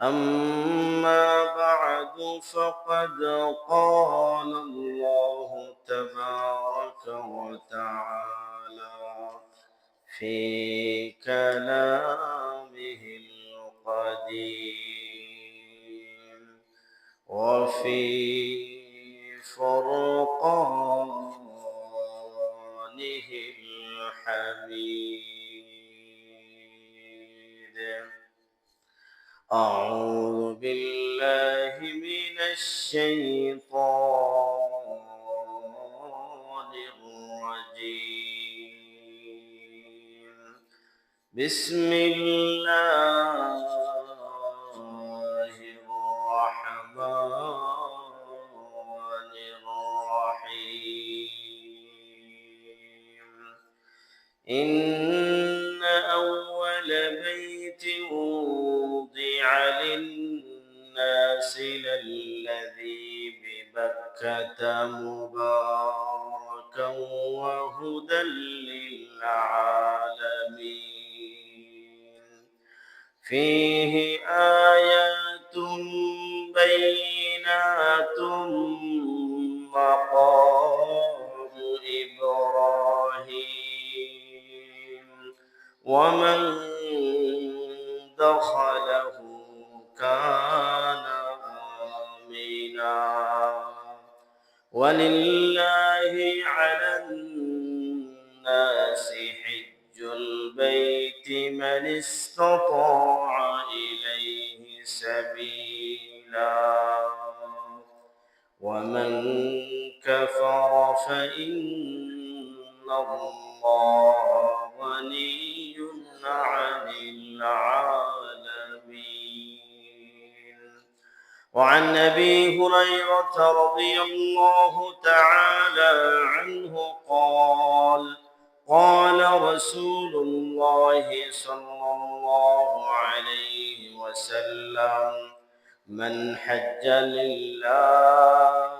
أما بعد فقد قال الله تبارك وتعالى في كلامه القديم وفي فرقانه الحميد. أعوذ بالله من الشيطان الرجيم. بسم الله الرحمن الرحيم. إن أول بيت وضع للناس للذي ببكة مباركا وهدى للعالمين. فيه آيات بينات مقام إبراهيم ومن دخله كان آمنا. ولله على الناس حج البيت من استطاع إليه سبيلا ومن كفر فإن الله غني عن العالمين. وعن أبي هريرة رضي الله تعالى عنه قال قال رسول الله صلى الله عليه وسلم: من حج لله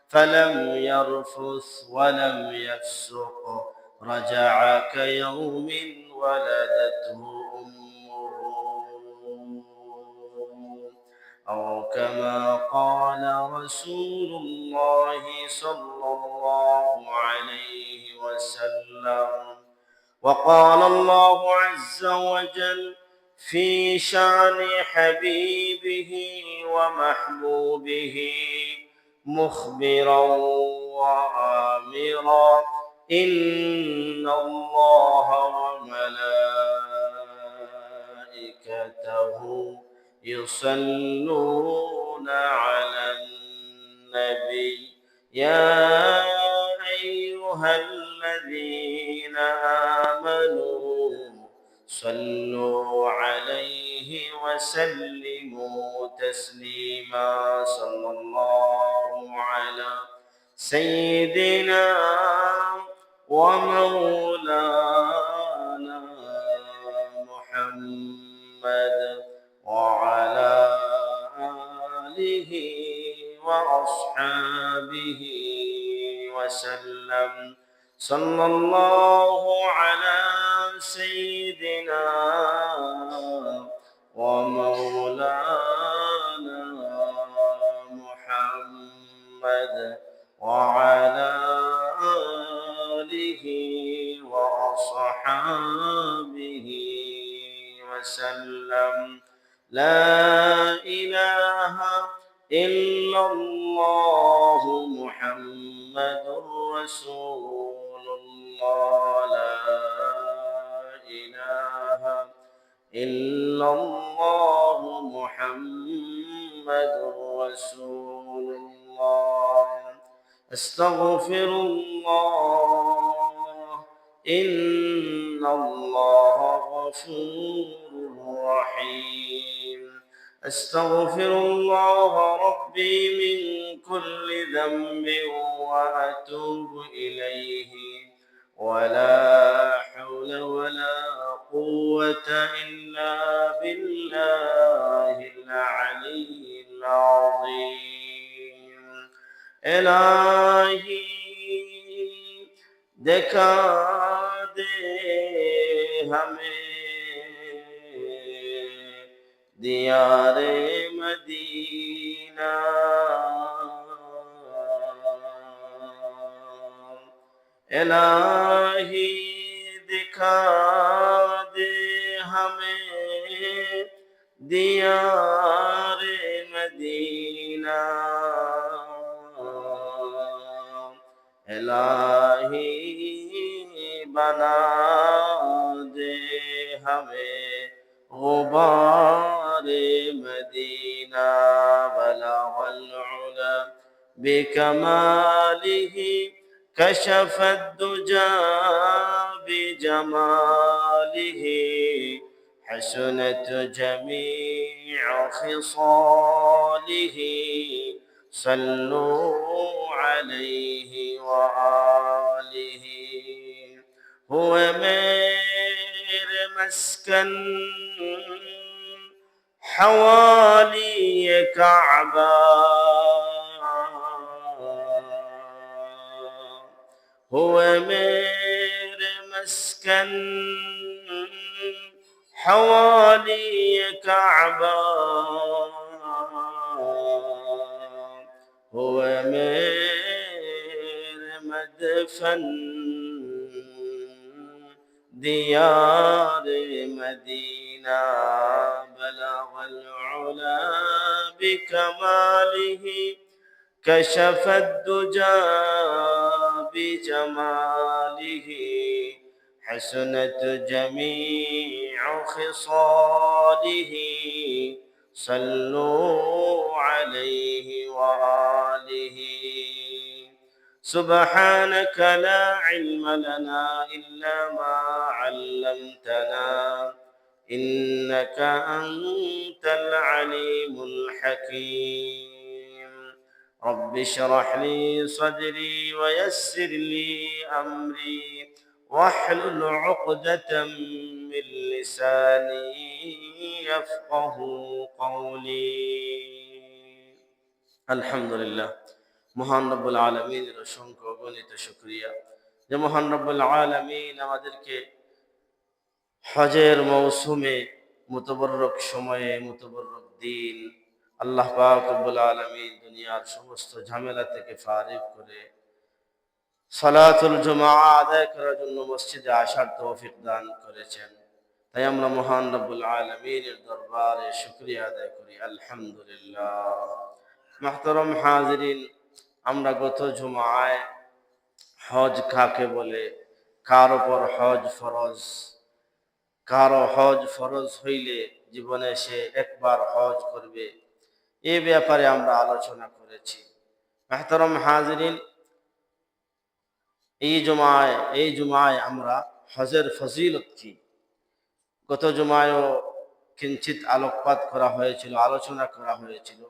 فلم يرفث ولم يفسق رجع كيوم ولدته أمه، أو كما قال رسول الله صلى الله عليه وسلم. وقال الله عز وجل في شان حبيبه ومحبوبه مخبرا وآمرا: إن الله وملائكته يصلون على النبي يا أيها الذين آمنوا صلوا عليه وسلموا تسليما. صلى الله على سيدنا ومولانا محمد وعلى آله وأصحابه وسلم. صلى الله على سيدنا ومولانا محمد وعلى آله وأصحابه وسلم. لا إله إلا الله محمد رسول الله. لا إله إلا الله محمد رسول الله. أستغفر الله إن الله غفور رحيم. أستغفر الله ربي من كل ذنب وأتوب إليه ولا حول ولا قوة إلا بالله العلي العظيم. إلهي दिखा दे हमें दियारे मदीना। इलाही दिखा दे हमें दियारे मदीना। इलाही बना दे हमें गुबारे मदीना। बलगल उला बिकमालिही कशफ दुजा बिजमालिही हसनत जमीअ खिसालिही सल्लू अलैहि व आलिही। हुए मेरे मस्कन हवाली काबा। हुए मेरे मस्कन हवाली काबा। हुए मेरे मदफन दियार मदीना। बलगल उला बिकमालिही कशफ दुजा बिजमालिही हसनत जमीअ खिसालिही सल्लू अलैहि व आलिही। सुब्हानक ला इल्म लना इल्ला मा अल्लमतना इन्नका अंतल अलीमुल हकीम। रब्बि इश्रह ली सदरी व यस्सिर ली अमरी वाहलुल उक़दतम मिन लिसानी यफ़क़हू क़ौली। আলহামদুলিল্লাহ, মহান রব্বুল আলামিনের অসংখ্য অগণিত শুকরিয়া যে মহান রব্বুল আলামিন আমাদেরকে হজের মৌসুমে মুতবররক সময়ে মুতবররক দিন আল্লাহ পাক রব্বুল আলামিন দুনিয়ার সমস্ত ঝামেলা থেকে ফারিগ করে সালাতুল জুমআ আদায় করার জন্য মসজিদে আসার তৌফিক দান করেছেন। তাই আমরা মহান রব্বুল আলামিনের দরবারে শুকরিয়া আদায় করি, আলহামদুলিল্লাহ। মুহতারাম হাজিরিন, আমরা গত জুমআয় হজ কাকে বলে, কার উপর হজ ফরজ, কারো হজ ফরজ হইলে জীবনে সে একবার হজ করবে, এ ব্যাপারে আমরা আলোচনা করেছি। মুহতারাম হাজিরিন, এই জুমায় আমরা হজের ফজিলত কি গত জুমায়ও কিঞ্চিত আলোকপাত করা হয়েছিল, আলোচনা করা হয়েছিল।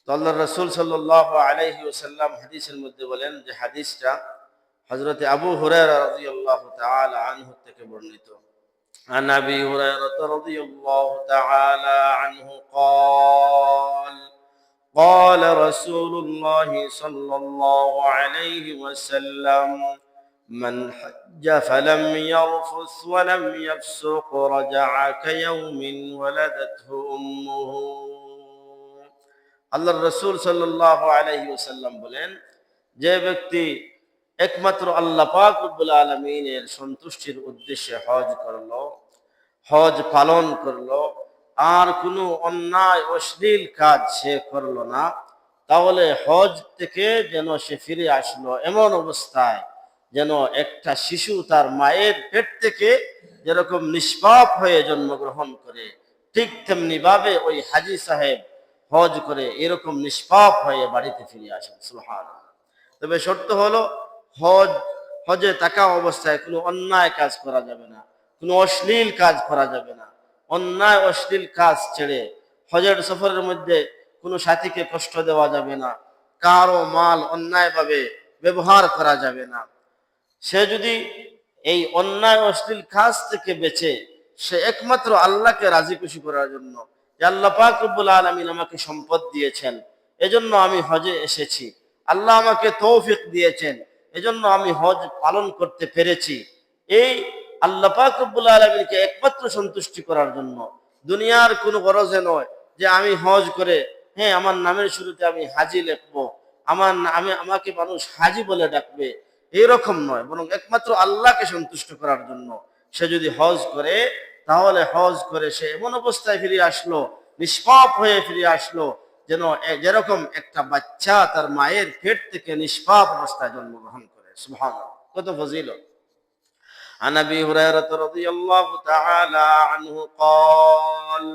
তো আল্লাহর রাসূল সাল্লাল্লাহু আলাইহি ওয়াসাল্লাম হাদিসের মধ্যে বলেন, যে হাদিসটা হযরত আবু হুরায়রা রাদিয়াল্লাহু তাআলা আনহু থেকে বর্ণিত। عن أبي هريرة رضي الله تعالى عنه قال قال رسول الله صلى الله عليه وسلم من حج فلم يرفث ولم يفسق رجع كيوم ولدته أمه। আল্লাহর রাসূল সাল্লাল্লাহু আলাইহি ওয়াসাল্লাম বলেন, যে ব্যক্তি একমাত্র আল্লাহ পাক রব্বুল আলামিনের সন্তুষ্টির উদ্দেশ্যে হজ করলো, হজ পালন করলো, আর কোনো অন্যায় অশ্লীল কাজ সে করলো না, তাহলে হজ থেকে যেন সে ফিরে আসলো এমন অবস্থায় যেন একটা শিশু তার মায়ের পেট থেকে যেরকম নিষ্পাপ হয়ে জন্মগ্রহণ করে, ঠিক তেমনি ভাবে ওই হাজী সাহেব হজ করে এরকম নিষ্পাপ হয়ে বাড়িতে ফিরে আসেন। সুবহানাল্লাহ। তবে শর্ত হলো হজে থাকা অবস্থায় কোনো অন্যায় কাজ করা যাবে না, কোনো অশ্লীল কাজ করা যাবে না। অন্যায় অশ্লীল কাজ ছেড়ে হজের সফরের মধ্যে কোনো সাথীকে কষ্ট দেওয়া যাবে না, কারো মাল অন্যায়ভাবে ব্যবহার করা যাবে না। সে যদি এই অন্যায় অশ্লীল কাজ থেকে বেঁচে সে একমাত্র আল্লাহকে রাজি খুশি করার জন্য, যে আল্লাহ পাক রব্বুল আলামিন আমাকে সম্পদ দিয়েছেন এজন্য আমি হজে এসেছি, আল্লাহ আমাকে তৌফিক দিয়েছেন এজন্য আমি হজ পালন করতে পেরেছি, এই আল্লাহ পাক রব্বুল আলামিনকে একমাত্র সন্তুষ্টি করার জন্য দুনিয়ার কোনো গরজে নয় যে আমি হজ করে আমার নামের শুরুতে আমি হাজি লিখবো, আমাকে মানুষ হাজি বলে ডাকবে, এরকম নয়, বরং একমাত্র আল্লাহকে সন্তুষ্ট করার জন্য সে যদি হজ করে, তাহলে হজ করে সে এমন অবস্থায় ফিরে আসলো, নিষ্পাপ হয়ে ফিরে আসলো, যেন যেরকম একটা বাচ্চা তার মায়ের পেট থেকে নিষ্পাপ অবস্থায় জন্মগ্রহণ করে। সুবহানাল্লাহ, কত ফজিলত। عن ابي هريره رضي الله تعالى عنه قال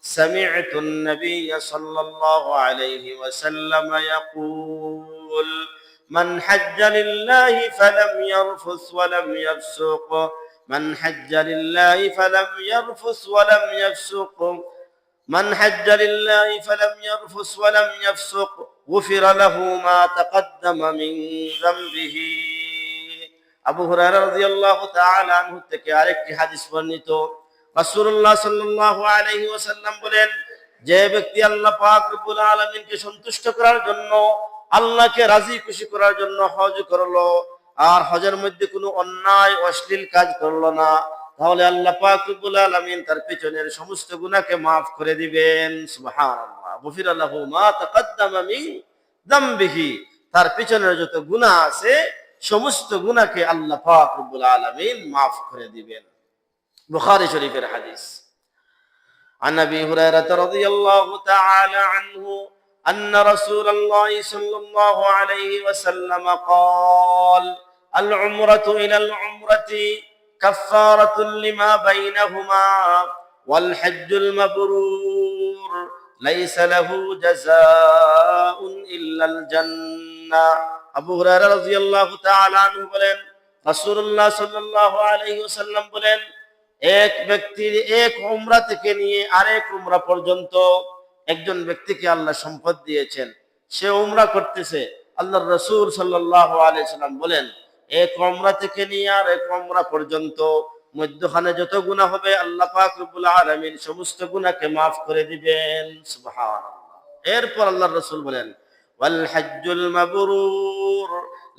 سمعت النبي صلى الله عليه وسلم يقول من حج لله فلم يرفث ولم يفسق من حج لله فلم يرفث ولم يفسق من حج لله فلم يرفث ولم يفسق غفر له ما تقدم من ذنبه। আবু হুরায়রা রাদিয়াল্লাহু তাআলা আনহু থেকে আরেকটি হাদিস বর্ণিত, রাসূলুল্লাহ সাল্লাল্লাহু আলাইহি ওয়াসাল্লাম বলেন, যে ব্যক্তি আল্লাহ পাক রব্বুল আলামিনকে সন্তুষ্ট করার জন্য, আল্লাহকে রাজি খুশি করার জন্য হজ করলো, আর হজের মধ্যে কোনো অন্যায় অশ্লীল কাজ করলো না, তাহলে আল্লাহ পাক রব্বুল আলামিন তার পিছনের সমস্ত গুনাহকে maaf করে দিবেন। সুবহানাল্লাহ, গফিরা লাহু মা তাকাদ্দামা মিন যামবিহি, তার পিছনের যত গুনাহ আছে সমস্ত গুনাহকে আল্লাহ পাক রব্বুল আলামিন maaf করে দিবেন। বুখারী শরীফের হাদিস। عن ابي هريره رضي الله تعالى عنه ان رسول الله صلى الله عليه وسلم قال العمره الى العمره كفاره لما بينهما والحج المبرور ليس له جزاء الا الجنه। আবু হুরায়রা রাদিয়াল্লাহু তাআলা আনহু বলেন, রাসূলুল্লাহ সাল্লাল্লাহু আলাইহি ওয়াসাল্লাম বলেন, এক ব্যক্তির এক উমরা থেকে নিয়ে আরেক উমরা পর্যন্ত, একজন ব্যক্তিকে আল্লাহ সম্পদ দিয়েছেন, সে উমরা করতেছে, আল্লাহর রাসূল সাল্লাল্লাহু আলাইহি ওয়াসাল্লাম বলেন, এক উমরা থেকে নিয়ে আরেক উমরা পর্যন্ত মধ্যখানে যত গুনাহ হবে আল্লাহ পাক রব্বুল আলামিন সমস্ত গুনাহকে maaf করে দিবেন। সুবহানাল্লাহ। এরপর আল্লাহর রাসূল বলেন, ওয়াল হজ্জুল মাবরুর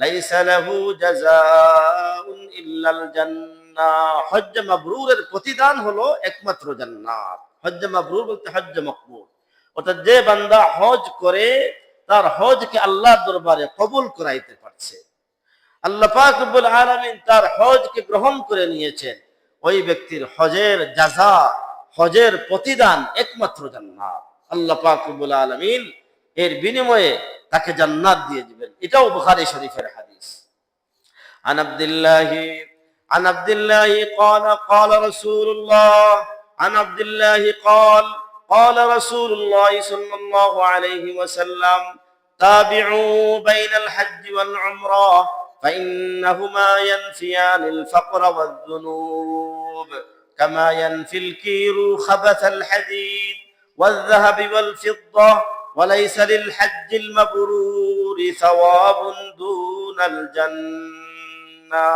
লাইসা লাহু জাযাউন ইল্লাল জান্নাহ। হজ্জ মাবরুরের প্রতিদান হলো একমাত্র জান্নাত। হজ্জ মাবরুর বলতে হজ্জ মকবুল, অর্থাৎ যে বান্দা হজ করে তার হজকে আল্লাহর দরবারে কবুল করাইতে পারছে, আল্লাহ পাক রব্বুল আলামিন তার হজকে গ্রহণ করে নিয়েছেন, ওই ব্যক্তির হজের জাযা, হজের প্রতিদান একমাত্র জান্নাত। আল্লাহ পাক রব্বুল আলামিন এর বিনিময়ে তাকে জান্নাত দিয়ে দিবেন। এটাও বুখারী শরীফের হাদিস। عن عبد الله قال قال رسول الله عن عبد الله قال رسول الله صلى الله عليه وسلم تابعوا بين الحج والعمرة فإنهما ينفيان الفقر والذنوب كما ينفي الكير خبث الحديد والذهب والفضة وليس للحج المبرور ثواب دون الجنة।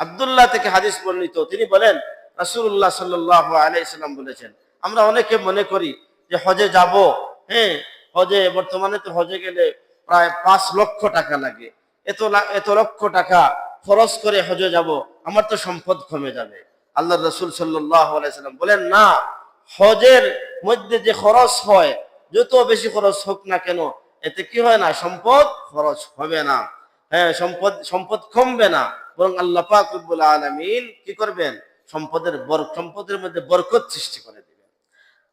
আব্দুল্লাহ থেকে হাদিস বর্ণিত, তিনি বলেন, রাসূলুল্লাহ সাল্লাল্লাহু আলাইহি সাল্লাম বলেছেন, আমরা অনেকে মনে করি যে হজে যাব, হজে বর্তমানে তো হজে গেলে প্রায় 5 লক্ষ টাকা লাগে, এত লক্ষ টাকা খরচ করে হজে যাব, আমার তো সম্পদ কমে যাবে। আল্লাহর রাসূল সাল্লাল্লাহু আলাইহি সাল্লাম বলেন, না, হজের মধ্যে যে খরচ হয়, যত বেশি খরচ হোক না কেন, এতে কি হয় না, সম্পদ খরচ হবে না, সম্পদ কমবে না, বরং আল্লাহ পাক রব্বুল আলামিন কি করবেন, সম্পদের মধ্যে বরকত সৃষ্টি করে দিবেন।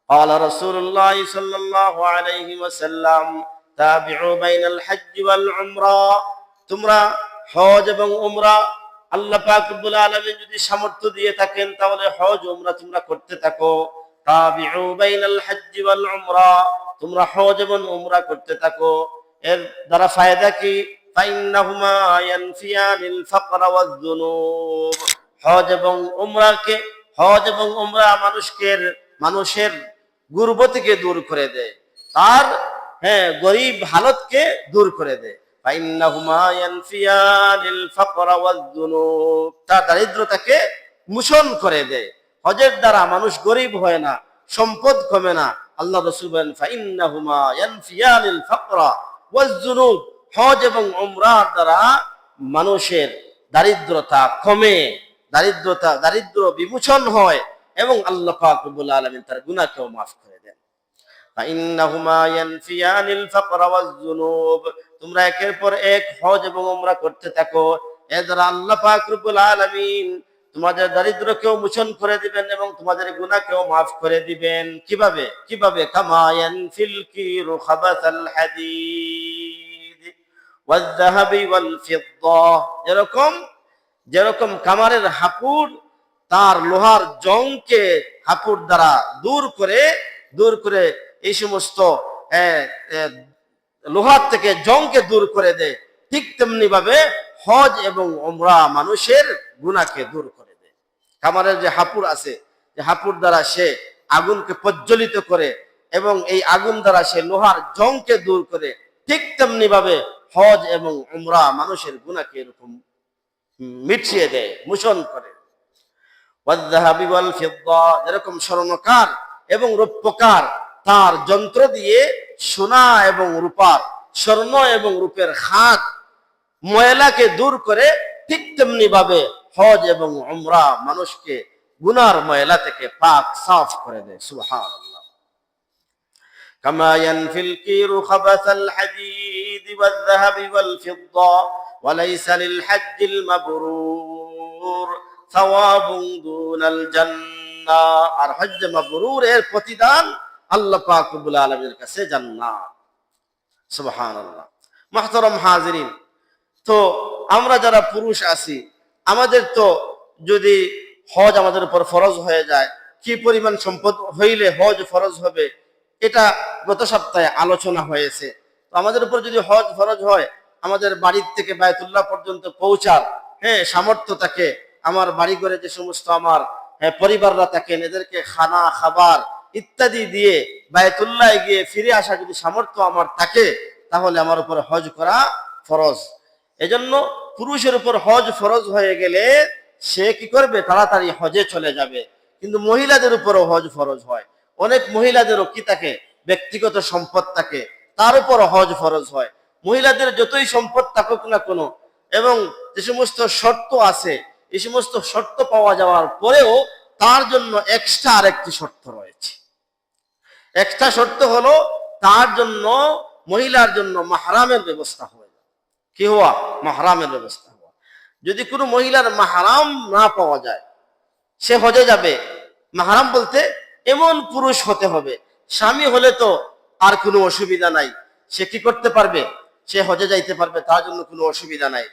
قال رسول الله صلى الله عليه وسلم تابعوا بين الحج والعمرة, তোমরা হজ এবং উমরা, আল্লাহ পাক রব্বুল আলামিন যদি সামর্থ্য দিয়ে থাকেন তাহলে হজ উমরা তোমরা করতে থাকো। তাবিউ বাইনাল হজ্জি ওয়াল উমরা, তোমরা হজ এবং উমরা করতে থাকো। এর দ্বারা ফায়দা কি, ফাইন্নাহুমা ইয়ানফিয়ানিল ফাকরা ওয়াজ যুনুব। হজ এবং উমরা মানুষের গুরবতিকে দূর করে দেয়, তার গরিব হালতকে দূর করে দেয়। ফাইন্নাহুমা ইয়ানফিয়ানিল ফাকরা ওয়াজ যুনুব, তার দারিদ্রতাকে মোচন করে দেয়। হজের দ্বারা মানুষ গরিব হয় না, সম্পদ কমে না। আল্লাহ রাসূল বলেন, ফাইন্নাহুমা ইয়ানফিয়ানিল ফাকরা ওয়াজ যুনুব, হজ এবং উমরার দ্বারা মানুষের দারিদ্রতা কমে, দারিদ্র বিমোচন হয়, এবং আল্লাহ পাক রব্বুল আলামিন তার গুনাহকেও মাফ করে দেন। ফাইন্নাহুমা ইয়ানফিয়ানিল ফাকর ওয়াজ-যুনুব, তোমরা একের পর এক হজ এবং উমরা করতে থাকো, এর দ্বারা আল্লাহ পাক রব্বুল আলামিন তোমাদের দারিদ্র্যকেও মোচন করে দিবেন এবং তোমাদের গুনাহকেও মাফ করে দিবেন। কিভাবে? কিভাবে? কামা ইয়ানফিল কিরু খাবাসাল হাদিদ ওয়াজ-যাহাবি ওয়াল ফিদ্দা, এরকম যেরকম কামারের হাপুড় তার লোহার জংকে হাপুড় দ্বারা দূর করে এই সমস্ত লোহার থেকে জংকে দূর করে দেয়, ঠিক তেমনি ভাবে হজ এবং উমরা মানুষের গুনাহকে দূর করে দেয়। কামারের যে হাপুড় আছে, যে হাপুড় দ্বারা সে আগুনকে প্রজ্বলিত করে এবং এই আগুন দ্বারা সে লোহার জংকে দূর করে, ঠিক তেমনি ভাবে হজ এবং উমরা মানুষের গুনাহকে এরকম মিটিয়ে দেয়, মোচন করে। ওয়াজ-যাহাবি ওয়াল ফিদ্দা, যেরকম স্বর্ণকার এবং রৌপ্যকার তার যন্ত্র দিয়ে সোনা এবং রূপার, স্বর্ণ এবং রূপের খাত ময়লাকে দূর করে, ঠিক তেমনি ভাবে হজ এবং উমরা মানুষকে গুনার ময়লা থেকে পাক সাফ করে দেয়। সুবহানাল্লাহ। কামা ইয়ানফিল কিরু খাবাসাল হাদিদ ওয়াজ-যাহাবি ওয়াল ফিদ্দা ওয়া লাইসা লিল হাজ্জিল মাবরুর সাওয়াবুন দুনাল জান্নাহ, আর হজ্জ মাবরুর এর প্রতিদান আল্লাহ পাক রব্বুল আলামিনের কাছে জান্নাত। সুবহানাল্লাহ। মুহতারাম হাজিরিন, তো আমরা যারা পুরুষ আছি, আমাদের তো যদি হজ আমাদের উপর ফরজ হয়ে যায়, কি পরিমাণ সম্পদ হইলে হজ ফরজ হবে, এটা গত সপ্তাহে আলোচনা হয়েছে। তো আমাদের উপর যদি হজ ফরজ হয়, আমাদের বাড়ির থেকে বায়তুল্লাহ পর্যন্ত পৌঁছার সামর্থ্য থাকে, আমার বাড়ি ঘরে যে সমস্ত আমার পরিবাররা থাকেন, এদেরকে খানা খাবার ইত্যাদি দিয়ে বায়তুল্লাহ গিয়ে ফিরে আসা যদি সামর্থ্য আমার থাকে, তাহলে আমার উপর হজ করা ফরজ। এজন্য পুরুষের উপর হজ ফরজ হয়ে গেলে সে কি করবে? তাড়াতাড়ি হজে চলে যাবে। কিন্তু মহিলাদের উপরও হজ ফরজ হয়। অনেক মহিলাদেরও কি থাকে? ব্যক্তিগত সম্পদ থাকে, তার উপর হজ ফরজ হয়। মহিলাদের যতই সম্পদ থাকুক না কোনো, এবং যে সমস্ত শর্ত আছে, এই সমস্ত শর্ত পাওয়া যাওয়ার পরেও তার জন্য এক্সট্রা আরেকটি শর্ত রয়েছে। এক্সট্রা শর্ত হলো তার জন্য, মহিলার জন্য মাহরামের ব্যবস্থা হয়ে যায়। কি হওয়া? মাহরামের ব্যবস্থা হওয়া। যদি কোনো মহিলার মাহরাম না পাওয়া যায়, সে হজে যাবে। মাহরাম বলতে এমন পুরুষ হতে হবে, স্বামী হলে তো আর কোনো অসুবিধা নাই, সে কি করতে পারবে? সে হজে যাইতে পারবে, তার জন্য কোনো অসুবিধা নাই।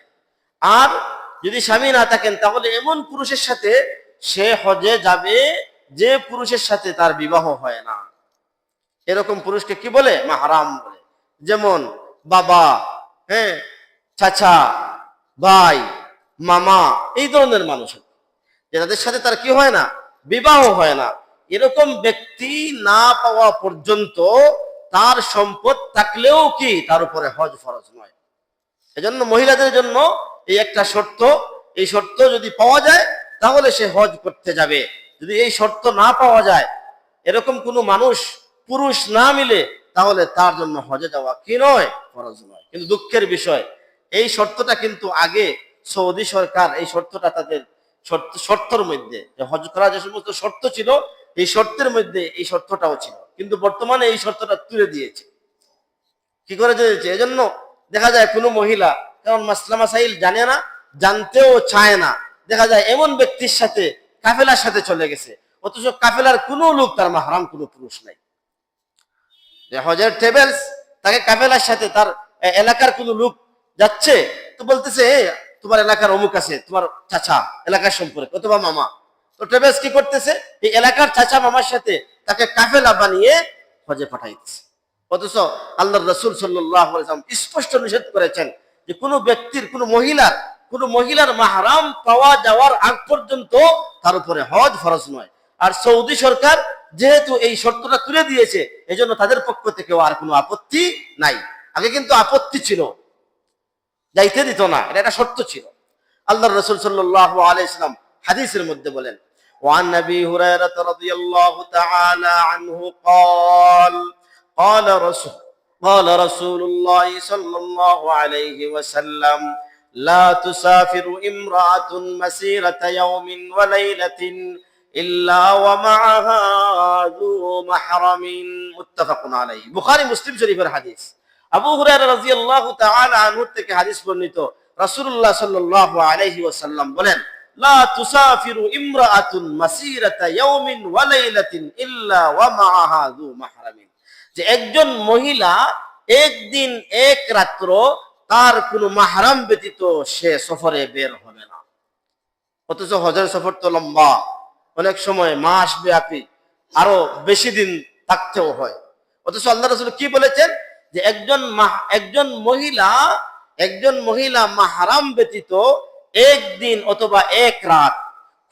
আর যদি স্বামী না থাকেন, তাহলে এমন পুরুষের সাথে সে হজে যাবে যে পুরুষের সাথে তার বিবাহ হয় না। এরকম পুরুষকে কি বলে? মাহরাম বলে। যেমন বাবা, চাচা, ভাই, মামা, এই ধরনের মানুষ, যাদের সাথে তার কি হয় না? বিবাহ হয় না। এরকম ব্যক্তি না পাওয়া পর্যন্ত তার সম্পদ থাকলেও কি তার উপরে হজ ফরজ নয়। এজন্য মহিলাদের জন্য এই একটা শর্ত, এই শর্ত যদি পাওয়া যায় তাহলে সে হজ করতে যাবে। যদি এই শর্ত না পাওয়া যায়, এরকম কোনো মানুষ, পুরুষ না মিলে, তাহলে তার জন্য হজে যাওয়া কি নয়? ফরজ নয়। কিন্তু দুঃখের বিষয়, এই শর্তটা কিন্তু আগে সৌদি সরকার এই শর্তটা তাদের শর্তের মধ্যে, হজ করা যে সমস্ত শর্ত ছিল, এই শর্তের মধ্যে এই শর্তটাও ছিল, কিন্তু বর্তমানে এই শর্তটা তুলে দিয়েছে। কি করে দিয়েছে? এজন্য দেখা যায় কোনো মহিলা কারণ মাসলা মাসাইল জানে না, জানতেও চায় না, দেখা যায় এমন ব্যক্তির সাথে, কাফেলার সাথে চলে গেছে, অথচ কাফেলার কোনো লোক তার মাহরাম কোনো পুরুষ নাই। হজের ট্রাভেলস, তাকে কাফেলার সাথে তার এলাকার কোনো লোক যাচ্ছে, তো বলতেছে তোমার এলাকার অমুক আছে, তোমার চাচা, এলাকার সম্পর্কে অথবা মামা। তো ট্রাভেলস কি করতেছে? এই এলাকার চাচা মামার সাথে তাকে কাফেলা বানিয়ে হজে পাঠাইতেছে। অথচ আল্লাহর রাসূল সাল্লাল্লাহু আলাইহি ওয়াসাল্লাম স্পষ্ট নিষেধ করেছেন যে কোনো ব্যক্তির, কোনো মহিলার মাহরাম পাওয়া যাওয়ার আগ পর্যন্ত তার উপরে হজ ফরজ নয়। আর সৌদি সরকার যেহেতু এই শর্তটা তুলে দিয়েছে, এজন্য তাদের পক্ষ থেকেও আর কোনো আপত্তি নাই। আগে কিন্তু আপত্তি ছিল, যাইতে দিত না, এটা একটা শর্ত ছিল। আল্লাহর রাসূল সাল্লাল্লাহু আলাইহি ওয়াসাল্লাম হাদিসের মধ্যে বলেন, ওয়ান নবী হুরায়রা রাদিয়াল্লাহু তাআলা আনহু قال قال رسول الله صلى الله عليه وسلم لا تسافر امرأة مسيرة يوم وليلة ইল্লা ওয়া মা'আহা যু মাহরামিন মুত্তাফাকুন আলাইহি। বুখারী মুসলিম শরীফের হাদিস। আবু হুরায়রা রাদিয়াল্লাহু তাআলা আনহু থেকে হাদিস বর্ণিত, রাসূলুল্লাহ সাল্লাল্লাহু আলাইহি ওয়াসাল্লাম বলেন, লা তুসাফিরু ইমরাআতুন মাসিরাতা ইয়াউমিন ওয়া লাইলাতিন ইল্লা ওয়া মা'আহা যু মাহরামিন, যে একজন মহিলা একদিন এক রাত্র তার কোনো মাহরাম ব্যতীত সে সফরে বের হবে না। অথচ হজের সফর তো লম্বা, অনেক সময় মাস ব্যাপী, আরো বেশি দিন থাকতেও হয়। অথচ আল্লাহ রাসূল কি বলেছেন, যে একজন মহিলা মাহরাম ব্যতীত একদিন অথবা এক রাত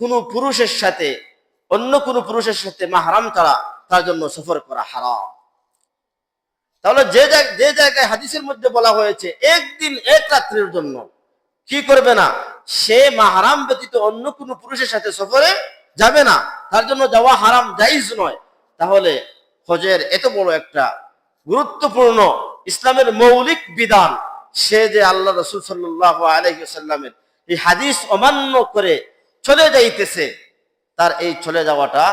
কোনো পুরুষের সাথে, অন্য কোনো পুরুষের সাথে মাহরাম ছাড়া তার জন্য সফর করা হারাম। তাহলে যে জায়গায় হাদিসের মধ্যে বলা হয়েছে একদিন এক রাত্রির জন্য কি করবে না, সে মাহরাম ব্যতীত অন্য কোনো পুরুষের সাথে সফরে যাবে না, তার জন্য যাওয়া হারাম, জায়েজ নয়। তাহলে হজের এত বড় একটা গুরুত্বপূর্ণ ইসলামের মৌলিক বিধান, সে যে আল্লাহ রাসূল সাল্লাল্লাহু আলাইহি ওয়াসাল্লামের এই হাদিস অমান্য করে চলে যাইতেছে, তার এই চলে যাওয়াটা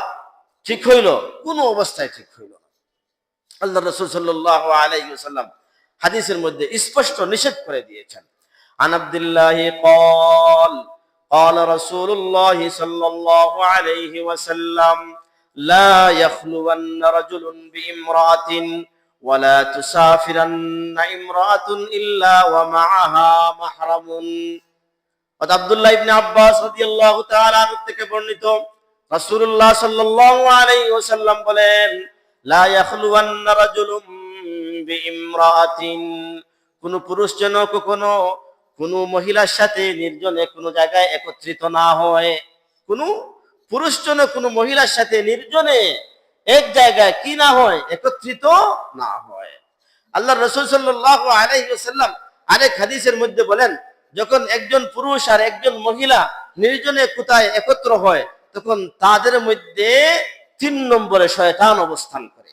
ঠিক হইল? কোনো অবস্থায় ঠিক হইল না। আল্লাহ রাসূল সাল্লাল্লাহু আলাইহি ওয়াসাল্লাম হাদিসের মধ্যে স্পষ্ট নিষেধ করে দিয়েছেন। আন আব্দুল্লাহি قال قال رسول الله صلى الله عليه وسلم لا يخلون رجل بامرأة ولا تسافرن امرأة إلا ومعها محرم। আব্দুল্লাহ ইবনে আব্বাস রাদিয়াল্লাহু তাআলা আনহু থেকে বর্ণিত, রাসূলুল্লাহ সাল্লাল্লাহু আলাইহি ওয়াসাল্লাম বলেন, লা ইয়াখলুওয়ান্না রাজুলুম বিইমরাআতিন, কোন পুরুষ যেন কখনো কোন মহিলার সাথে নির্জনে কোন জায়গায় একত্রিত না হয়। কোন পুরুষ যেন কোন মহিলার সাথে নির্জনে এক জায়গায় কি না হয়, একত্রিত না হয়। আল্লাহ রাসূল সাল্লাল্লাহু আলাইহি ওয়াসাল্লাম আরেক হাদিসের মধ্যে বলেন, যখন একজন পুরুষ আর একজন মহিলা নির্জনে কোথায় একত্র হয়, তখন তাদের মধ্যে 3 নম্বরে শয়তান অবস্থান করে।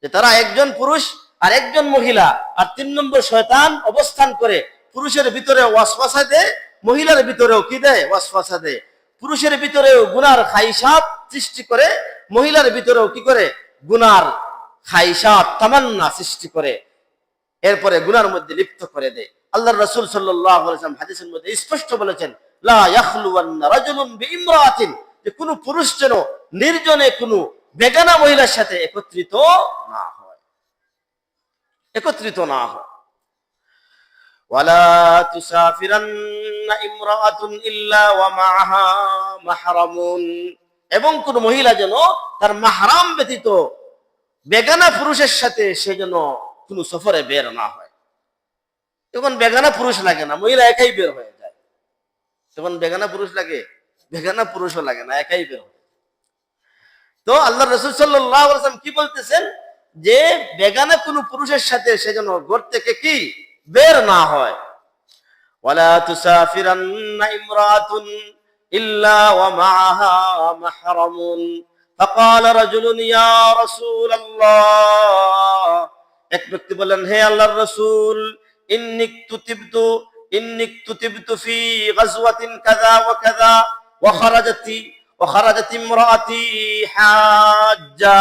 যে তারা একজন পুরুষ আর একজন মহিলা, আর 3 নম্বর শয়তান অবস্থান করে। পুরুষের ভিতরে ওয়াসওয়াসা দেয়, মহিলার ভিতরেও কি দেয়, ওয়াসওয়াসা দেয়। পুরুষের ভিতরেও গুনার খাইশাত সৃষ্টি করে, মহিলার ভিতরেও কি করে, গুনার খাইশাত তামান্না সৃষ্টি করে, এরপরে গুনার মধ্যে লিপ্ত করে দেয়। আল্লাহর রাসূল সাল্লাল্লাহু আলাইহি ওয়াসাল্লাম হাদিসের মধ্যে স্পষ্ট বলেছেন, লা ইয়াখলুওয়ান্না রাজুলুন বিইমরাআতিন, যে কোনো পুরুষ যেন নির্জনে কোনো বেগানা মহিলার সাথে একত্রিত না হয়, একত্রিত না হয়। ওয়ালা তুসাফিরান্না ইমরাআতুন ইল্লা ওয়া মা'আহা মাহরামুন, এবং কোন মহিলা যেন তার মাহরাম ব্যতীত বেগানা পুরুষের সাথে সে যেন কোনো সফরে বের না হয়। তখন বেগানা পুরুষ লাগে না, মহিলা একাই বের হয়ে যায়। তখন বেগানা পুরুষ লাগে, বেগানা পুরুষও লাগে না, একাই বের হয়। তো আল্লাহ রাসূল সাল্লাল্লাহু আলাইহি ওয়াসাল্লাম কি বলতেছেন, যে বেগানা কোনো পুরুষের সাথে সে যেন ঘর থেকে কি বের না হয়। ওয়ালা তুসাফিরান্না ইমরাআতুন ইল্লা ওয়া মা'আহা মাহরামুন ফাকালা রাজুলুন ইয়া রাসূলাল্লাহ, এক ব্যক্তি বললেন, হে আল্লাহর রাসূল, ইন্নিক তুতিবতু ফি গাজওয়াতিন কাযা ওয়া কাযা ওয়া খারাজাত ইমরাআতি হাজ্জা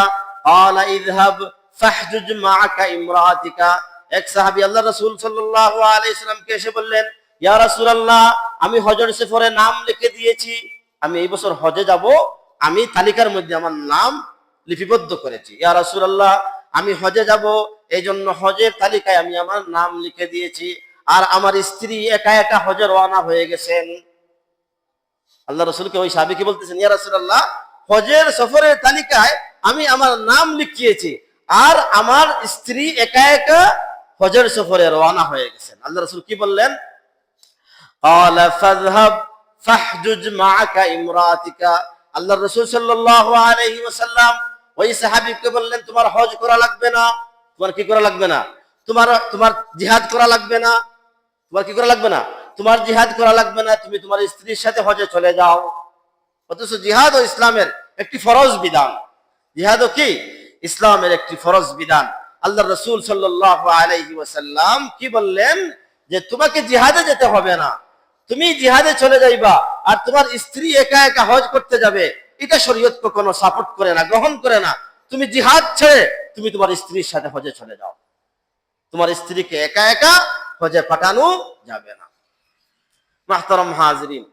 ক্বালা ইযহাব ফাহজুজ মা'আকা ইমরাআতিকা। এক সাহাবী আল্লাহ রাসূল সাল্লাল্লাহু আলাইহি ওয়াসাল্লামকে এসে বললেন, ইয়া রাসূলুল্লাহ, আমি হজের সফরে নাম লিখে দিয়েছি, আমি এই বছর হজে যাব, আমি তালিকার মধ্যে আমার নাম লিপিবদ্ধ করেছি। ইয়া রাসূলুল্লাহ, আমি হজে যাব, এই জন্য হজের তালিকায় আমি আমার নাম লিখে দিয়েছি, আর আমার স্ত্রী একা একা হজে রওনা হয়ে গেছেন। আল্লাহ রাসূলকে ওই সাহাবী কি বলতেছেন, ইয়া রাসূলুল্লাহ, হজের সফরের তালিকায় আমি আমার নাম লিখিয়েছি, আর আমার স্ত্রী একা একা হজের সফরে রওনা হয়ে গেছেন। আল্লাহ রাসূল কি বললেন, ক্বালা ফাযহাব ফাহজুজ মা'আকা ইমরাআতিকা। আল্লাহ রাসূল সাল্লাল্লাহু আলাইহি ওয়াসাল্লাম ওই সাহাবীকে বললেন, তোমার হজ করা লাগবে না। তোমার কি করা লাগবে না? তোমার জিহাদ করা লাগবে না। তোমার কি করা লাগবে না? তোমার জিহাদ করা লাগবে না, তুমি তোমার স্ত্রীর সাথে হজে চলে যাও। অথচ জিহাদ ও ইসলামের একটি ফরজ বিধান। জিহাদ কি? ইসলামের একটি ফরজ বিধান। আল্লাহ রাসূল সাল্লাল্লাহু আলাইহি ওয়াসাল্লাম কি বললেন, যে তোমাকে জিহাদে যেতে হবে না, তুমি জিহাদে চলে যাইবা, আর তোমার স্ত্রী একা একা হজ করতে যাবে, এটা শরীয়ত কখনো সাপোর্ট করে না, গ্রহণ করে না। তুমি জিহাদ ছেড়ে তুমি তোমার স্ত্রীর সাথে হজে চলে যাও, তোমার স্ত্রীকে একা একা হজে পাঠানো যাবে না। মাহতারাম হাজরিন,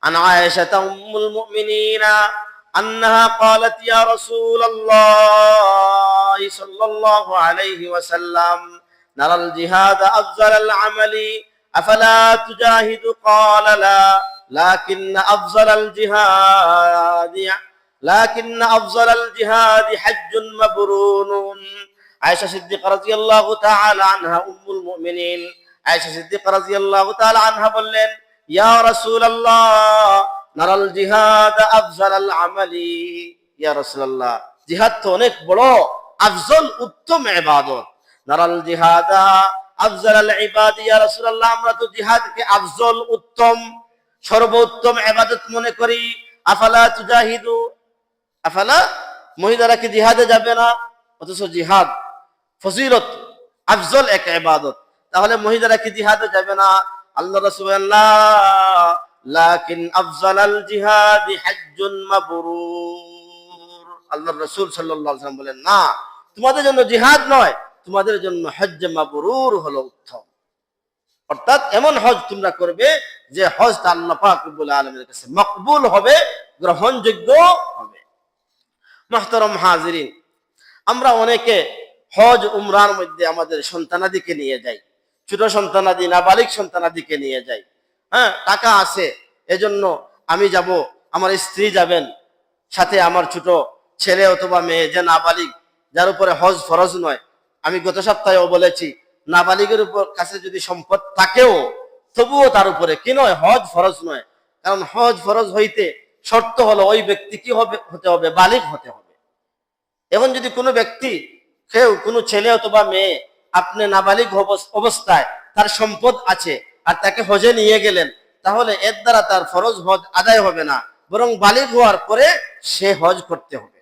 عن عائشة أم المؤمنين أنها قالت يا رسول الله صلى الله عليه وسلم نرى الجهاد أفضل العمل أفلا تجاهد؟ قال لا، لكن أفضل الجهاد حج مبرور. عائشة صديقة رضي الله تعالى عنها أم المؤمنين عائشة صديقة رضي الله تعالى عنها বললেন, ইয়া রাসূলুল্লাহ নারাল জিহাদ আফজালাল আমালি, ইয়া রাসূলুল্লাহ জিহাদ তো অনেক বড় আফজল উত্তম ইবাদত। নারাল জিহাদ আফজালাল ইবাদ, ইয়া রাসূলুল্লাহ আমরা তো জিহাদকে আফজল উত্তম সর্বোত্তম ইবাদত মনে করি। আফালা তুজাহিদু, আফালা মহিলারা কি জিহাদে যাবে না? অথচ জিহাদ ফজিলত আফজল এক ইবাদত, তাহলে মহিলারা কি জিহাদে যাবে না? আল্লাহ রাসূল লাকিন আফজালাল জিহাদি হাজ্জুন মাবরুর, আল্লাহর রাসূল সাল্লাল্লাহু আলাইহি ওয়াসাল্লাম বলেন, না, তোমাদের জন্য জিহাদ নয়, তোমাদের জন্য হজ্জ মাবরুর হলো উত্তম। অর্থাৎ এমন হজ তোমরা করবে যে হজটা আল্লাহ পাক রব্বুল আলামিনের কাছে মকবুল হবে, গ্রহণযোগ্য হবে। মুহতারাম হাজিরিন, আমরা অনেকে হজ উমরার মধ্যে আমাদের সন্তানাদিকে নিয়ে যাই, ছোট সন্তানাদি নাবালিগ সন্তানাদিকে নিয়ে যাই। হ্যাঁ, টাকা আছে এজন্য আমি যাব, আমার স্ত্রী যাবেন, সাথে আমার ছোট ছেলে অথবা মেয়ে যে নাবালিগ, যার উপরে হজ ফরজ নয়। আমি গত সপ্তাহেও বলেছি, নাবালিগের উপর কাছে যদি সম্পদ থাকেও তবুও তার উপরে কি নয়, হজ ফরজ নয়। কারণ হজ ফরজ হইতে শর্ত হলো ওই ব্যক্তি কি হতে হবে, বালিগ হতে হবে। এখন যদি কোনো ব্যক্তি, কেউ কোনো ছেলে অথবা মেয়ে আপনি নাবালিগ অবস্থায় তার সম্পদ আছে আর তাকে হজে নিয়ে গেলেন, তাহলে এর দ্বারা তার ফরজ হজ আদায় হবে না, বরং বালিগ হওয়ার পরে সে হজ করতে হবে,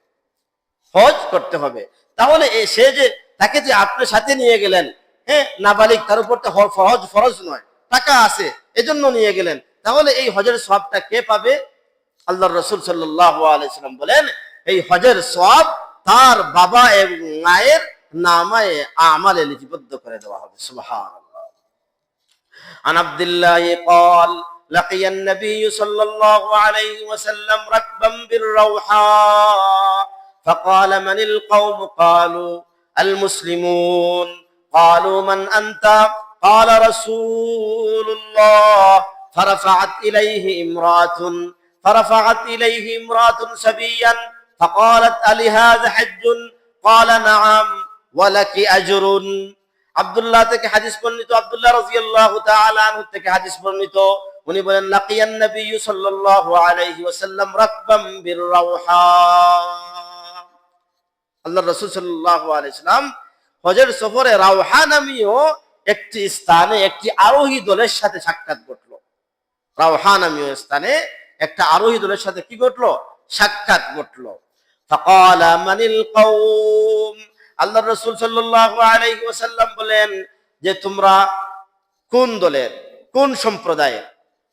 হজ করতে হবে। তাহলে সে যে তাকে যে আপনার সাথে নিয়ে গেলেন, হ্যাঁ নাবালিগ, তার উপর তো হজ ফরজ নয়, টাকা আছে এজন্য নিয়ে গেলেন, তাহলে এই হজের সওয়াবটা কে পাবে? আল্লাহর রাসূল সাল্লাল্লাহু আলাইহি ওয়াসাল্লাম বলেন, এই হজের সওয়াব তার বাবা এবং মায়ের নামায়ে আমালে লিপিবদ্ধ করে দেওয়া হবে। সুবহানাল্লাহ। عن عبد الله قال لقي النبي صلى الله عليه وسلم ركبا بالروحاء فقال من القوم؟ قالوا المسلمون. قالوا من أنت؟ قال رسول الله. فرفعت إليه امرأة سبيا فقالت ألي هذا حج؟ قال نعم ولك أجر. আব্দুল্লাহ থেকে হাদিস বর্ণিত, আব্দুল্লাহ রাদিয়াল্লাহু তাআলা আনহু থেকে হাদিস বর্ণিত, উনি বলেন, লাকিয়ান নবী সাল্লাল্লাহু আলাইহি ওয়াসাল্লাম রাকবাম বির-রাওহা, আল্লাহর রাসূল সাল্লাল্লাহু আলাইহি ওয়াসাল্লাম হজের সফরে রাওহা নামীয় একটি স্থানে একটি আরোহী দলের সাথে সাক্ষাৎ ঘটলো। রাওহা নামীয় স্থানে একটা আরোহী দলের সাথে কি ঘটলো? সাক্ষাৎ ঘটলো। ফাকালা মানিল কওম, আল্লাহর রাসূল সাল্লাল্লাহু আলাইহি ওয়াসাল্লাম বলেন যে তোমরা কোন দলের, কোন সম্প্রদায়ের?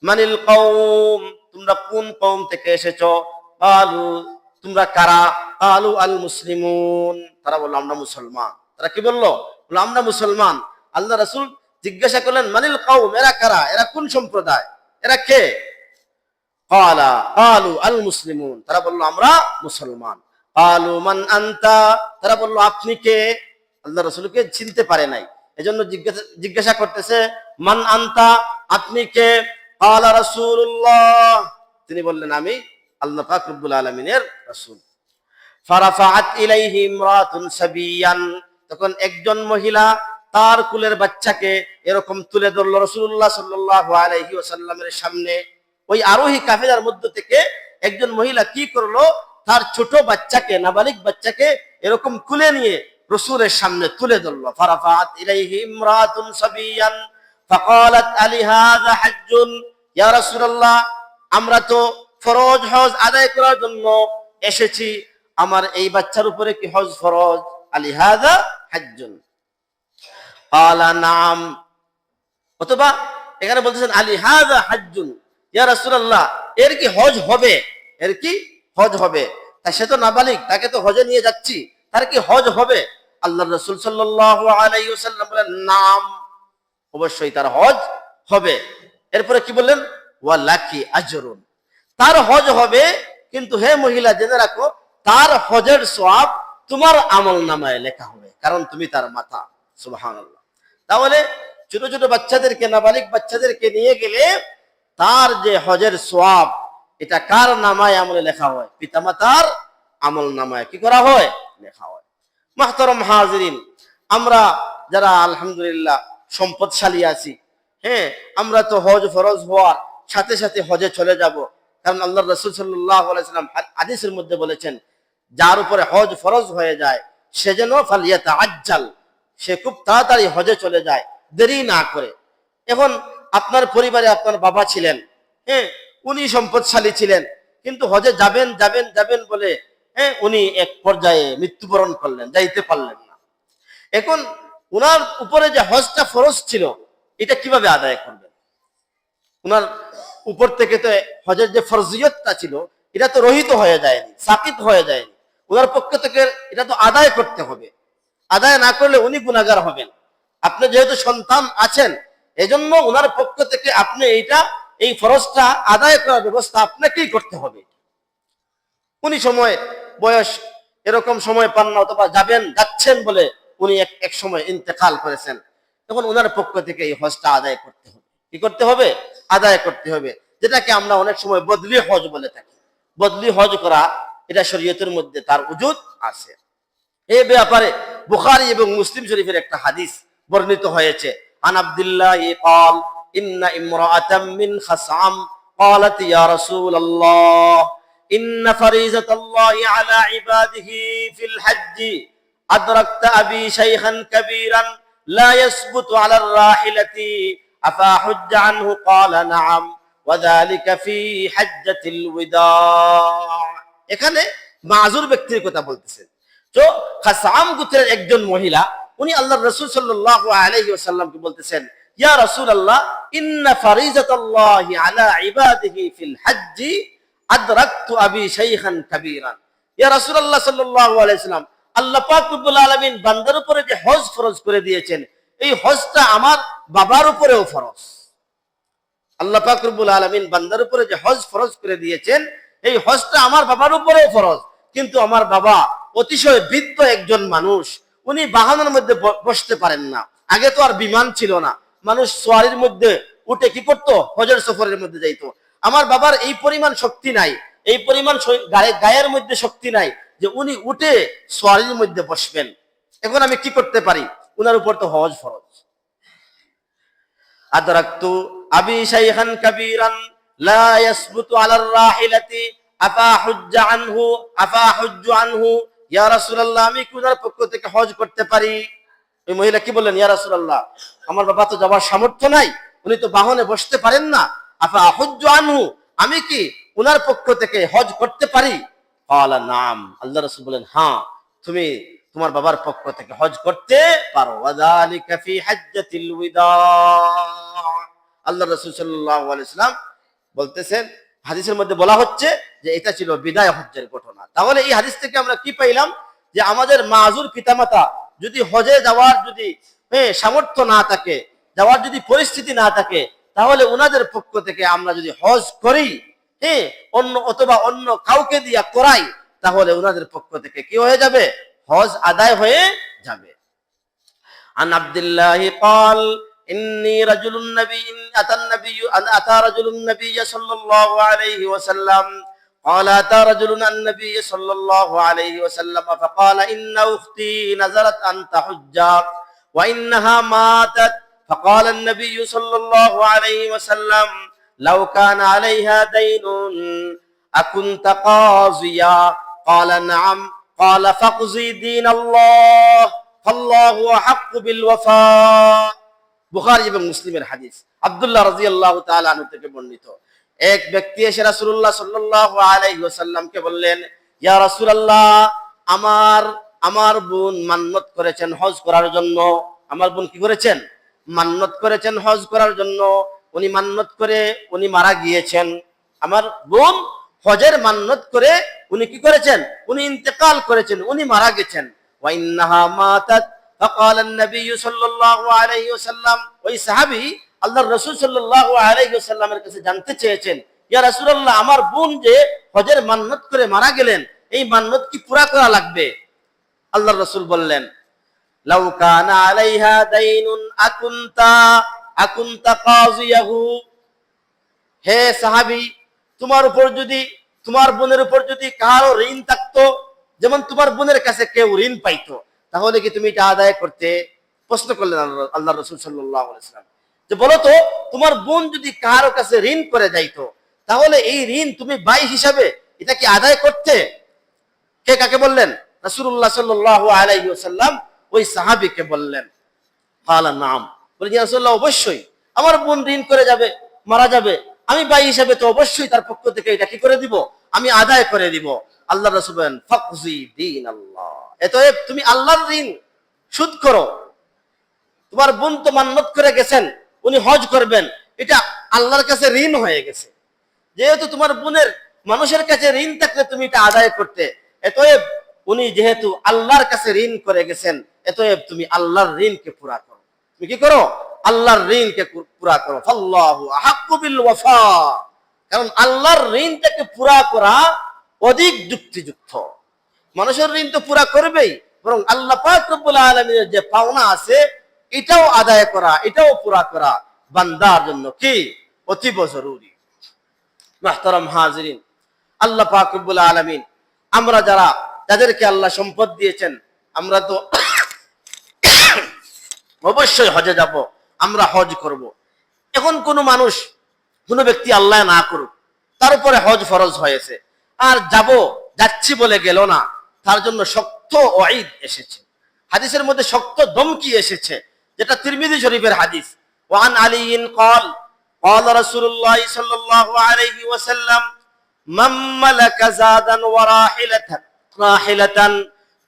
মানিল কওম, তোমরা কোন কওম থেকে এসেছো? কালু, তোমরা কারা? কালু আল মুসলিমুন, তারা বলল আমরা মুসলমান। তারা কি বলল? বলল আমরা মুসলমান। আল্লাহ রাসূল জিজ্ঞাসা করলেন, মানিল কওম, এরা কারা, এরা কোন সম্প্রদায়, এরা কে? কালু আল মুসলিমুন, তারা বলল আমরা মুসলমান। কালু মান আনতা, তারা বলল আপনি কে? আল্লাহ রাসূলকে চিনতে পারে নাই, এজন্য জিজ্ঞাসা করতেছে, মান আনতা, আপনি কে? কালা রাসূলুল্লাহ, তিনি বললেন আমি আল্লাহ পাক রব্বুল আলামিনের রাসূল। ফারাফাআত ইলাইহি ইমরাতুন সাবিয়ান, তখন একজন মহিলা তার কুলের বাচ্চাকে এরকম তুলে ধরল রাসূলুল্লাহ সাল্লাল্লাহু আলাইহি ওয়াসাল্লামের সামনে। ওই আরোহী কাফেলার মধ্য থেকে একজন মহিলা কি করলো? তার ছোট বাচ্চাকে, নাবালিগ বাচ্চাকে এরকম কুলে নিয়ে রাসূলের সামনে তুলে ধরলো। ফারাফাআত ইলাইহি ইমরাতুন সাবিয়ান ফাকালাত আলি হাযা হাজ্জুন, ইয়া রাসূলুল্লাহ আমরা তো ফরজ হজ আদায় করার জন্য এসেছি, আমার এই বাচ্চার উপরে কি হজ ফরজ? আলি হাযা হাজ্জুন। ক্বালা নাম, অথবা এখানে বলতেছেন আলি হাযা হাজ্জুন, ইয়া রাসূলুল্লাহ এর কি হজ হবে, এর কি হজ হবে, তা সে তো নাবালিগ, তাকে তো হজে নিয়ে যাচ্ছি, তার কি হজ হবে? আল্লাহর রাসূল সাল্লাল্লাহু আলাইহি ওয়াসাল্লাম বলেন, নাম, অবশ্যই তার হজ হবে। এরপরে কি বললেন? ওয়ালাকি আজরুন, তার হজ হবে, কিন্তু হে মহিলা জেনে রাখো, তার হজের সওয়াব তোমার আমল নামায় লেখা হবে, কারণ তুমি তার মাতা। সুবহানাল্লাহ। তাহলে ছোট ছোট বাচ্চাদেরকে, নাবালিগ বাচ্চাদেরকে নিয়ে গেলে তার যে হজের সওয়াব, এটা কার নামায় আমলে লেখা হয়? পিতামাতার আমল নামায় কি করা হয়? লেখা হয়। মুহতারাম হাজিরিন, আমরা যারা আলহামদুলিল্লাহ সম্পদশালী আছি, হ্যাঁ, আমরা তো হজ ফরজ হওয়ার সাথে সাথে হজে চলে যাব, কারণ আল্লাহর রাসূল সাল্লাল্লাহু আলাইহি ওয়াসাল্লাম হাদিসের মধ্যে বলেছেন, যার উপরে হজ ফরজ হয়ে যায় সে যেন ফালিয়াতাআজ্জাল, সে খুব তাড়াতাড়ি হজে চলে যায়, দেরি না করে। এখন আপনার পরিবারে আপনার বাবা ছিলেন, হ্যাঁ, উনি সম্পদশালী ছিলেন, কিন্তু হজে যাবেন যাবেন যাবেন বলে, হ্যাঁ, উনি এক পর্যায়ে মৃত্যুবরণ করলেন, যাইতে পারলেন না। এখন উনার উপরে যে হজটা ফরজ ছিল, এটা কিভাবে আদায় করবেন? উনার উপর থেকে তো হজের যে ফরজিয়তটা ছিল, এটা তো রহিত হয়ে যায়নি, সাকিত হয়ে যায়নি। উনার পক্ষ থেকে এটা তো আদায় করতে হবে। আদায় না করলে উনি গুনাহগার হবেন। আপনি যেহেতু সন্তান আছেন, এজন্য উনার পক্ষ থেকে আপনি এই ফরজটা আদায় করার ব্যবস্থা আপনাকেই করতে হবে। উনি সময় বয়স এরকম সময় পান না, অথবা যাচ্ছেন বলে উনি এক সময় ইন্তেকাল করেছেন, তখন উনার পক্ষ থেকে এই হজটা আদায় করতে হবে। কি করতে হবে? আদায় করতে হবে, যেটাকে আমরা অনেক সময় বদলি হজ বলে থাকি। বদলি হজ করা, এটা শরীয়তের মধ্যে তার উজুত আছে। এই ব্যাপারে বুখারী এবং মুসলিম শরীফের একটা হাদিস বর্ণিত হয়েছে। আন আব্দুল্লাহ قال ان امراه من خصعم قالت يا رسول الله ان فريضه الله على عباده في الحج ادركت ابي شيخا كبيرا لا يثبت على الراحله افاحج عنه قال نعم وذلك في حجه الوداع। এখানে মাযুর ব্যক্তির কথা বলতেছেন। তো খাসাম গোত্রের একজন মহিলা, উনি আল্লাহর রাসূল সাল্লাল্লাহু আলাইহি ওয়াসাল্লামকে বলতেছেন, ইয়া রাসূলুল্লাহ, ইন্না ফারিজাতাল্লাহি আলা ইবাদিহি ফিল হজ্জি আদরাকতু আবি শাইখান কাবীরান। ইয়া রাসূলুল্লাহ সাল্লাল্লাহু আলাইহি ওয়াসাল্লাম, আল্লাহ পাক রব্বুল আলামিন বান্দার উপরে যে হজ ফরজ করে দিয়েছেন, এই হজটা আমার বাবার উপরেও ফরজ। আল্লাহ পাক রব্বুল আলামিন বান্দার উপরে যে হজ ফরজ করে দিয়েছেন, এই হজটা আমার বাবার উপরেও ফরজ। কিন্তু আমার বাবা অতিশয় বৃদ্ধ একজন মানুষ, উনি বাহনের মধ্যে বসতে পারেন না। আগে তো আর বিমান ছিল না, মানুষ সোয়ারির মধ্যে উঠে কি করতো? হজের সফরের মধ্যে যাইতো। আমার বাবার এই পরিমাণ শক্তি নাই, এই পরিমাণ গায়ের মধ্যে শক্তি নাই যে উনি উঠে সোয়ারির মধ্যে বসবেন। এখন আমি কি করতে পারি? উনার উপর তো হজ ফরজ। আদরাকতু আবি শাইখান কাবীরান লা ইয়াসবুতু আলার রাহিলাতি আফাহুজ্জু আনহু ইয়া রাসূলুল্লাহ, আমি কি উনার পক্ষ থেকে হজ করতে পারি? ওই মহিলা কি বললেন, ইয়া রাসূলুল্লাহ, আমার বাবা তো যাওয়ার সামর্থ্য নাই, উনি তো বাহনে বসতে পারেন না, আফাহুজ্জু আনহু, আমি কি উনার পক্ষ থেকে হজ করতে পারি? ক্বালা নাম, আল্লাহ রাসূল বলেন, হ্যাঁ, তুমি তোমার বাবার পক্ষ থেকে হজ করতে পারো। ওয়াযালিকা ফি হাজ্জাতিল ওয়াদা। আল্লাহ রাসূল সাল্লাল্লাহু আলাইহি ওয়াসাল্লাম বলতেছেন, হাদিসের মধ্যে বলা হচ্ছে যে এটা ছিল বিদায় হজ্জের ঘটনা। তাহলে এই হাদিস থেকে আমরা কি পাইলাম? যে আমাদের মাযুর পিতামাতা যদি হজে যাওয়ার সামর্থ্য না থাকে, যাওয়ার যদি পরিস্থিতি না থাকে, তাহলে ওনাদের পক্ষ থেকে আমরা যদি হজ করি, অন্য কাউকে দিয়া করাই, তাহলে ওনাদের পক্ষ থেকে কি হয়ে যাবে? হজ আদায় হয়ে যাবে। আন আব্দুল্লাহ قال إني رجل النبي أتى رجل النبي صلى الله عليه وسلم قال أتى رجل النبي صلى الله عليه وسلم فقال إن أختي نذرت أن تحج وإنها ماتت فقال النبي صلى الله عليه وسلم لو كان عليها دين أكنت قاضيا قال نعم قال فاقضي دين الله فالله أحق بالوفاء। বুখারী এবং মুসলিমের হাদিস। আব্দুল্লাহ রাদিয়াল্লাহু তাআলা আনহু থেকে বর্ণিত। এক ব্যক্তি এসে রাসূলুল্লাহ সাল্লাল্লাহু আলাইহি ওয়াসাল্লামকে বললেন, ইয়া রাসূলুল্লাহ, আমার বোন মান্নত করেছেন হজ করার জন্য। আমার বোন কি করেছেন? মান্নত করেছেন হজ করার জন্য। উনি মান্নত করে উনি মারা গিয়েছেন। আমার বোন হজের মান্নত করে উনি কি করেছেন? উনি ইন্তেকাল করেছেন, উনি মারা গেছেন। ওয়া ইন্নাহা মাতাত ফাকাল an-নাবী সাল্লাল্লাহু আলাইহি ওয়াসাল্লাম, ওই সাহাবী আল্লাহর রাসূল সাল্লাল্লাহু আলাইহি ওয়াসাল্লামের কাছে জানতে চেয়েছেন, ইয়া রাসূলুল্লাহ, আমার বোন যে হজের মান্নত করে মারা গেলেন, এই মান্নত কি পুরা করা লাগবে? আল্লাহর রাসূল বললেন, লাউ কানা আলাইহা দাইনুন আকুনতা কাযিয়াহু। হে সাহাবী, তোমার উপর যদি, তোমার বোনের উপর যদি কারো ঋণ থাকতো, যেমন তোমার বোনের কাছে কেউ ঋণ পাইতো, তাহলে কি তুমি এটা আদায় করতে? প্রশ্ন করলেন আল্লাহ রাসূল সাল্লাল্লাহু আলাইহি ওয়াসাল্লাম, যে বলো তো, তোমার বোন যদি কারো কাছে ঋণ করে যাইতো, তাহলে এই ঋণ তুমি ভাই হিসাবে এটা কি আদায় করতে? কে কাকে বললেন? রাসূলুল্লাহ সাল্লাল্লাহু আলাইহি ওয়াসাল্লাম ওই সাহাবীকে বললেন। ক্বালা নাম, বলেন ইয়া রাসূলুল্লাহ, অবশ্যই। আমার বোন ঋণ করে যাবে, মারা যাবে, আমি ভাই হিসাবে তো অবশ্যই তার পক্ষ থেকে এটা কি করে দিব? আমি আদায় করে দিব। আল্লাহর রাসূল বলেন, ফাকজি দীনাল্লাহ, এতএব তুমি আল্লাহর ঋণ শোধ করো। তোমার বোন তো মান্নত করে গেছেন উনি হজ করবেন, এটা আল্লাহর কাছে ঋণ হয়ে গেছে। যেহেতু তোমার বোনের মানুষের কাছে ঋণ থাকলে তুমি এটা আদায় করতে, এতএব উনি যেহেতু আল্লাহর কাছে ঋণ করে গেছেন, এতএব তুমি আল্লাহর ঋণকে পুরা করো। তুমি কি করো? আল্লাহর ঋণকে পুরা করো। ফাল্লাহু আহাক্কু বিল ওয়াফা, কারণ আল্লাহর ঋণটাকে পুরা করা অধিক যুক্তিযুক্ত। মানুষের ঋণ তো পুরা করবেই, বরং আল্লাহ পাক রব্বুল আলামিনের যে পাওনা আছে এটাও আদায় করা, এটাও পুরা করা বান্দার জন্য কি অতীব জরুরি। মুহতারাম হাজিরিন, আল্লাহ পাক রব্বুল আলামিন আমরা যাদেরকে আল্লাহ সম্পদ দিয়েছেন, আমরা তো অবশ্যই হজে যাব, আমরা হজ করব। এখন কোনো মানুষ, কোনো ব্যক্তি আল্লাহ না করুক, তার উপরে হজ ফরজ হয়েছে, আর যাচ্ছি বলে গেল না, তার জন্য শক্ত ওয়াইদ এসেছে, হাদিসের মধ্যে শক্ত ধমকি এসেছে, যেটা তিরমিজি শরীফের হাদিস। ওয়ান আলীন قال قال رسول الله صلى الله عليه وسلم من ملك زادا وراحلة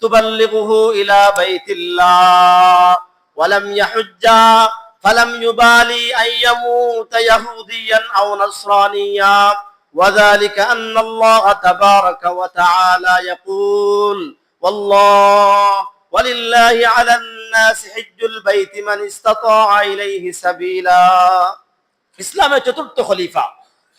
تبلغه إلى بيت الله ولم يحج فلم يبالي أن يموت يهوديا أو نصرانيا وذلك أن الله تبارك وتعالى يقول والله ولله على الناس حج البيت من استطاع إليه سبيلا। ইসলামের চতুর্থ খলিফা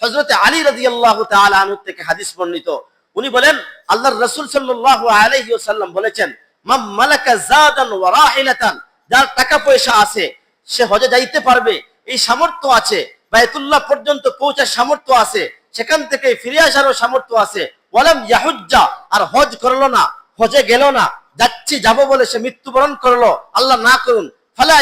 হযরত আলী রাদিয়াল্লাহু তাআলা আনহু থেকে হাদিস বর্ণিত, উনি বলেন আল্লাহর রাসূল সাল্লাল্লাহু আলাইহি ওয়াসাল্লাম বলেছেন, মান মালাকা যাদান ওয়া রাহিলাতান, যার টাকা পয়সা আছে সে হজে যাইতে পারবে, এই সামর্থ্য আছে, বাইতুল্লাহ পর্যন্ত পৌঁছার সামর্থ্য আছে, সেখান থেকে ফিরে আসারও সামর্থ্য আছে, ওয়ালাম ইয়াহুজ্জা, আর হজ করলো না, হজে গেল না, যাব বলে সে মৃত্যুবরণ করলো, আল্লাহ না করুন, ফালা